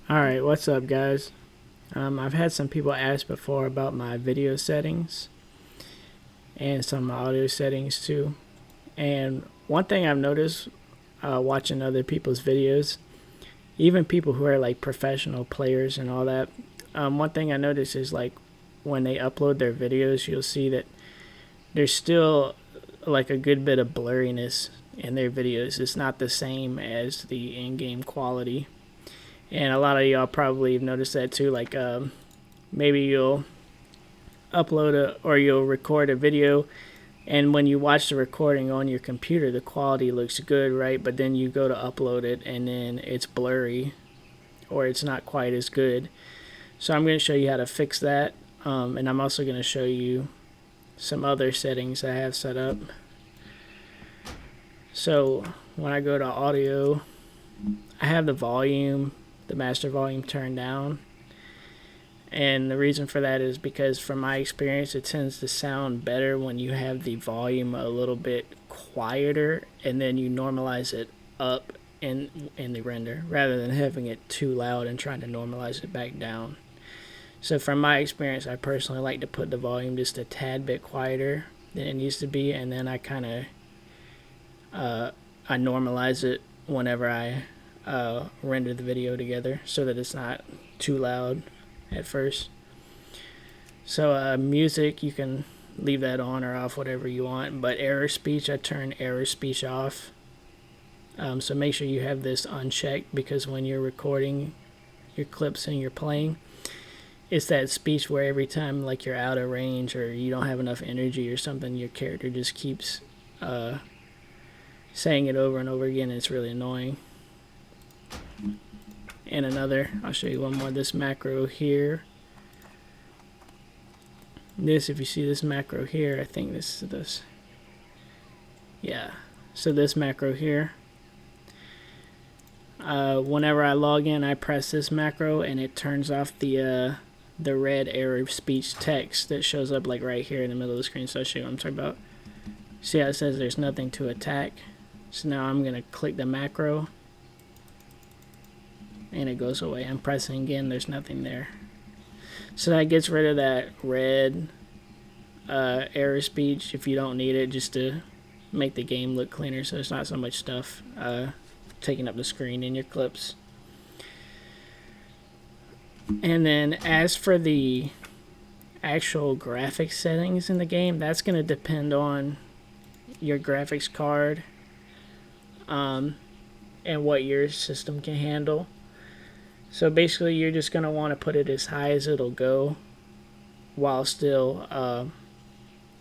Alright, what's up guys? I've had some people ask before about my video settings and some audio settings too. And one thing I've noticed watching other people's videos, even people who are like professional players and all that, one thing I notice is like when they upload their videos, you'll see that there's still like a good bit of blurriness in their videos. It's not the same as the in-game quality. And a lot of y'all probably have noticed that too. Like maybe you'll upload or you'll record a video, and when you watch the recording on your computer, the quality looks good, right? But then you go to upload it, and then it's blurry, or it's not quite as good. So I'm going to show you how to fix that, and I'm also going to show you some other settings I have set up. So when I go to audio, I have the master volume turned down. And the reason for that is because from my experience, it tends to sound better when you have the volume a little bit quieter and then you normalize it up in the render rather than having it too loud and trying to normalize it back down. So from my experience, I personally like to put the volume just a tad bit quieter than it needs to be, and then I kind of I normalize it whenever I render the video together so that it's not too loud at first. So music, you can leave that on or off, whatever you want, but error speech, I turn error speech off. So make sure you have this unchecked, because when you're recording your clips and you're playing, it's that speech where every time like you're out of range or you don't have enough energy or something, your character just keeps saying it over and over again, and it's really annoying. And I'll show you one more, this macro here. If you see this macro here, I think this is this. Yeah, so this macro here. Whenever I log in, I press this macro and it turns off the red error speech text that shows up like right here in the middle of the screen. So I'll show you what I'm talking about. See how it says there's nothing to attack? So now I'm gonna click the macro and it goes away. I'm pressing again, there's nothing there. So that gets rid of that red error speech if you don't need it, just to make the game look cleaner so there's not so much stuff taking up the screen in your clips. And then as for the actual graphics settings in the game, that's going to depend on your graphics card and what your system can handle. So basically you're just going to want to put it as high as it'll go while still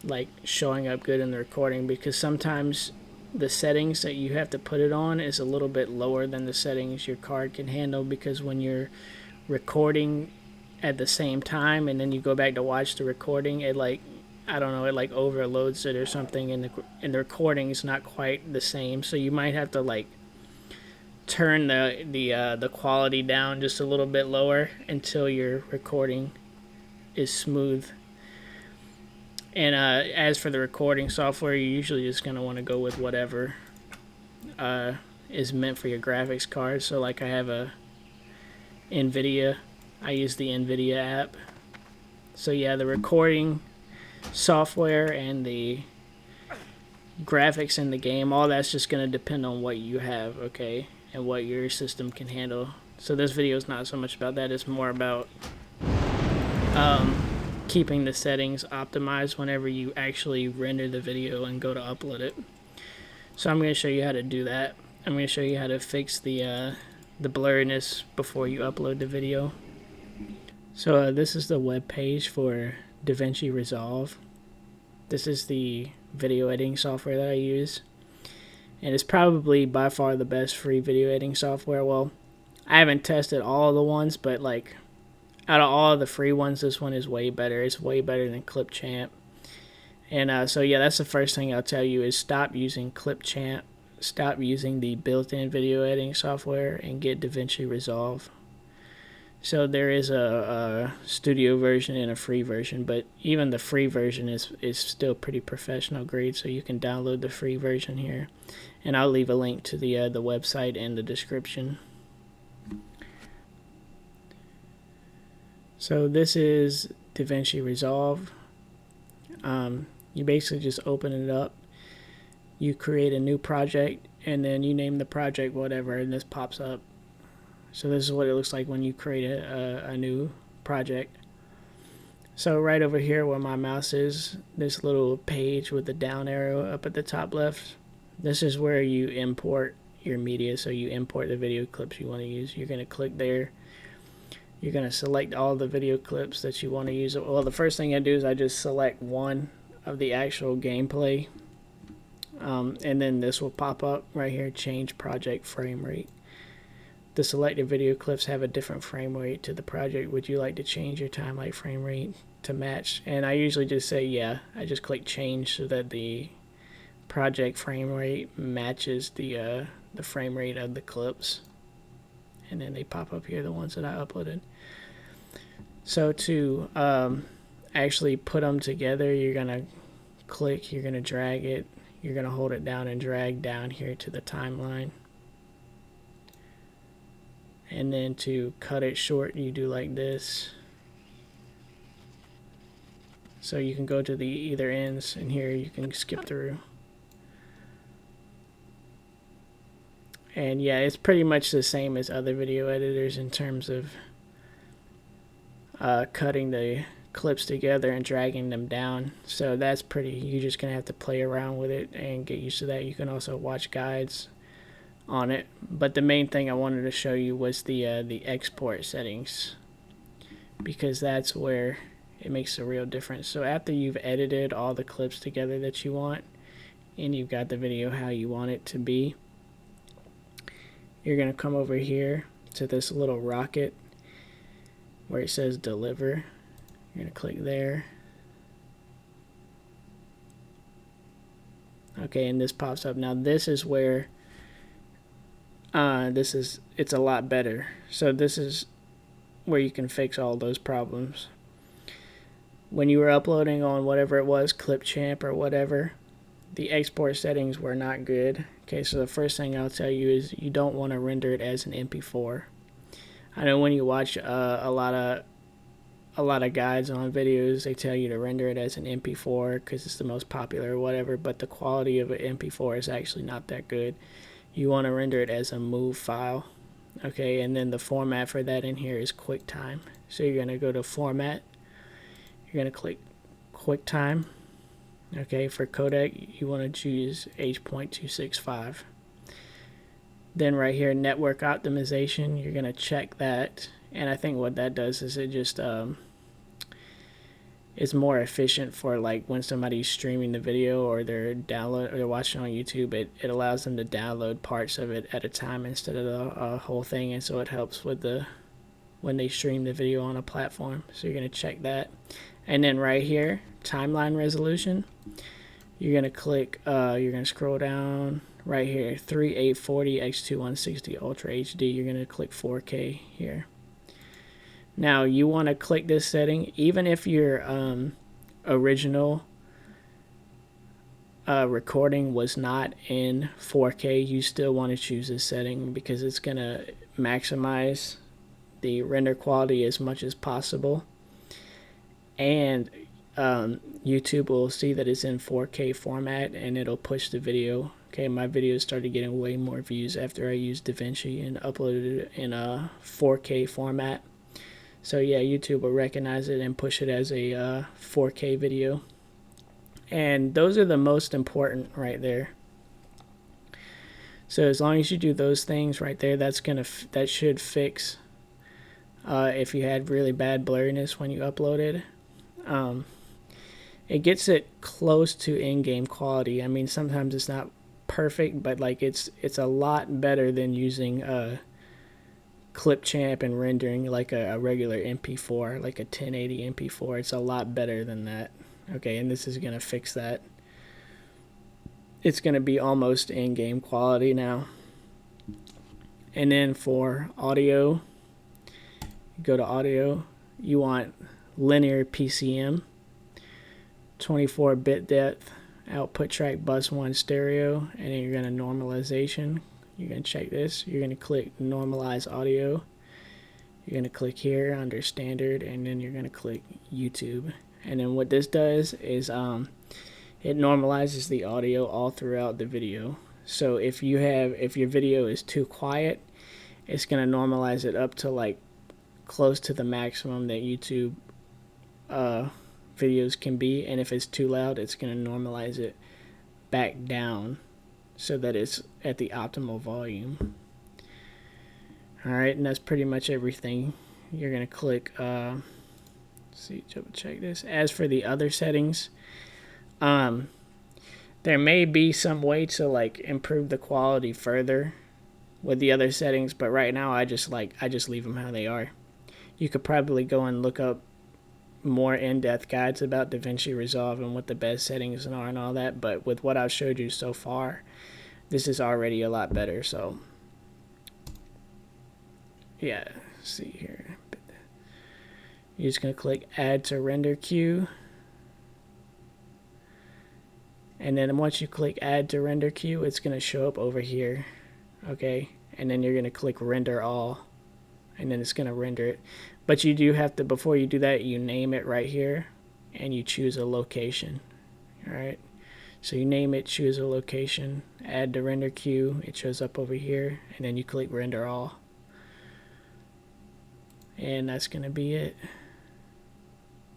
like showing up good in the recording, because sometimes the settings that you have to put it on is a little bit lower than the settings your card can handle, because when you're recording at the same time and then you go back to watch the recording, it like, I don't know, it like overloads it or something, and the recording is not quite the same. So you might have to like turn the quality down just a little bit lower until your recording is smooth. And as for the recording software, you're usually just going to want to go with whatever is meant for your graphics card. So like I have a NVIDIA, I use the NVIDIA app. So yeah, the recording software and the graphics in the game, all that's just going to depend on what you have, okay, and what your system can handle. So this video is not so much about that, it's more about keeping the settings optimized whenever you actually render the video and go to upload it. So I'm going to show you how to do that. I'm going to show you how to fix the blurriness before you upload the video. So this is the web page for DaVinci Resolve. This is the video editing software that I use, and it's probably by far the best free video editing software. Well, I haven't tested all the ones, but like out of all of the free ones, this one is way better. It's way better than Clipchamp. And so yeah, that's the first thing I'll tell you is stop using Clipchamp. Stop using the built-in video editing software and get DaVinci Resolve. So there is a studio version and a free version, but even the free version is still pretty professional grade, so you can download the free version here. And I'll leave a link to the website in the description. So this is DaVinci Resolve. You basically just open it up, you create a new project, and then you name the project whatever, and this pops up. So this is what it looks like when you create a new project. So right over here where my mouse is, this little page with the down arrow up at the top left, this is where you import your media. So you import the video clips you want to use. You're going to click there. You're going to select all the video clips that you want to use. Well, the first thing I do is I just select one of the actual gameplay. And then this will pop up right here, change project frame rate. The selected video clips have a different frame rate to the project. Would you like to change your timeline frame rate to match? And I usually just say yeah. I just click change so that the project frame rate matches the frame rate of the clips. And then they pop up here, the ones that I uploaded. So to actually put them together, you're going to click, you're going to drag it, you're going to hold it down and drag down here to the timeline. And then to cut it short, you do like this. So you can go to the either ends, and here you can skip through. And yeah, it's pretty much the same as other video editors in terms of cutting the clips together and dragging them down. So that's pretty, you're just gonna have to play around with it and get used to that. You can also watch guides on it, but the main thing I wanted to show you was the export settings, because that's where it makes a real difference. So after you've edited all the clips together that you want, and you've got the video how you want it to be, you're gonna come over here to this little rocket where it says deliver. You're gonna click there. Okay, and this pops up. Now this is where it's a lot better. So this is where you can fix all those problems. When you were uploading on whatever it was, Clipchamp or whatever, the export settings were not good. Okay, so the first thing I'll tell you is you don't want to render it as an MP4. I know when you watch a lot of guides on videos, they tell you to render it as an MP4 because it's the most popular or whatever, but the quality of an MP4 is actually not that good. You want to render it as a MOV file. Okay, and then the format for that in here is QuickTime. So you're going to go to Format. You're going to click QuickTime. Okay, for codec, you want to choose H.265. Then right here, Network Optimization, you're going to check that. And I think what that does is it just is more efficient for like when somebody's streaming the video or they're watching on YouTube. It allows them to download parts of it at a time instead of the whole thing, and so it helps with when they stream the video on a platform. So you're going to check that. And then right here, timeline resolution, you're going to click, you're going to scroll down right here, 3840 x 2160 Ultra HD. You're going to click 4K here. Now you want to click this setting even if your original recording was not in 4K. You still want to choose this setting because it's going to maximize the render quality as much as possible, and YouTube will see that it's in 4K format and it'll push the video. Okay, my video started getting way more views after I used DaVinci and uploaded it in a 4K format. So yeah, YouTube will recognize it and push it as a 4K video. And those are the most important right there. So as long as you do those things right there, that should fix if you had really bad blurriness when you uploaded. It gets it close to in-game quality. I mean, sometimes it's not perfect, but like it's a lot better than using Clipchamp and rendering like a regular MP4, like a 1080 MP4. It's a lot better than that. Okay, and this is gonna fix that. It's gonna be almost in-game quality now. And then for audio, go to audio. You want linear PCM, 24-bit depth, output track bus 1 stereo, and then you're going to normalization. You're going to check this. You're going to click normalize audio. You're going to click here under standard, and then you're going to click YouTube. And then what this does is it normalizes the audio all throughout the video. So if your video is too quiet, it's going to normalize it up to like close to the maximum that YouTube videos can be, and if it's too loud, it's going to normalize it back down so that it's at the optimal volume. Alright, and that's pretty much everything. You're going to click see, double check this. As for the other settings, there may be some way to like improve the quality further with the other settings, but right now I just leave them how they are. You could probably go and look up more in-depth guides about DaVinci Resolve and what the best settings are and all that, but with what I've showed you so far, this is already a lot better. So yeah, see here, you're just going to click add to render queue, and then once you click add to render queue, it's going to show up over here, okay, and then you're going to click render all, and then it's going to render it. But you do have to, before you do that, you name it right here and you choose a location. Alright, so you name it, choose a location, add to render queue, it shows up over here, and then you click render all, and that's going to be it.